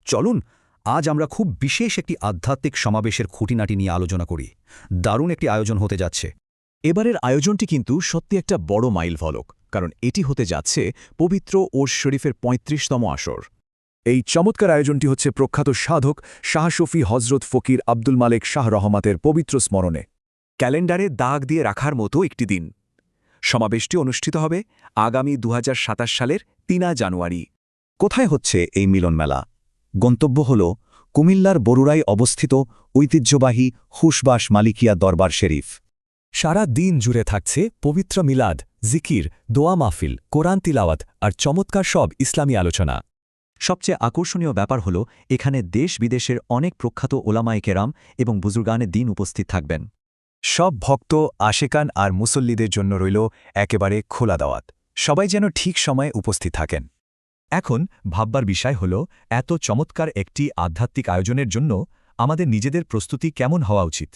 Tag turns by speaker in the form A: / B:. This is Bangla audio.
A: চলুন আজ আমরা খুব বিশেষ একটি আধ্যাত্মিক সমাবেশের খুঁটিনাটি নিয়ে আলোচনা করি। দারুণ একটি আয়োজন হতে যাচ্ছে।
B: এবারের আয়োজনটি কিন্তু সত্যি একটা বড় মাইলফলক, কারণ এটি হতে যাচ্ছে পবিত্র ওরস শরীফের ৩৫তম আসর।
C: এই চমৎকার আয়োজনটি হচ্ছে প্রখ্যাত সাধক শাহ শফি হজরত ফকির আব্দুল মালেক শাহ রহমাতের পবিত্র স্মরণে
D: ক্যালেন্ডারে দাগ দিয়ে রাখার মতো একটি দিন। সমাবেশটি অনুষ্ঠিত হবে আগামী ২০২৭ সালের ৩ জানুয়ারি।
C: কোথায় হচ্ছে এই মিলন মেলা? গন্তব্য হল কুমিল্লার বরুড়ায় অবস্থিত ঐতিহ্যবাহী হুশবাস মালিকিয়া দরবার শরীফ।
B: সারা দিন জুড়ে থাকছে পবিত্র মিলাদ, জিকির, দোয়া মাহফিল, কোরআন তিলাওয়াত আর চমৎকার সব ইসলামী আলোচনা।
E: সবচেয়ে আকর্ষণীয় ব্যাপার হল এখানে দেশ বিদেশের অনেক প্রখ্যাত ওলামায়ে কেরাম এবং বুজুর্গানে দিন উপস্থিত থাকবেন।
C: সব ভক্ত, আশেকান আর মুসল্লিদের জন্য রইল একেবারে খোলা দাওয়াত। সবাই যেন ঠিক সময়ে উপস্থিত থাকেন।
B: এখন ভাববার বিষয় হল, এত চমৎকার একটি আধ্যাত্মিক আয়োজনের জন্য আমাদের নিজেদের প্রস্তুতি কেমন হওয়া উচিত।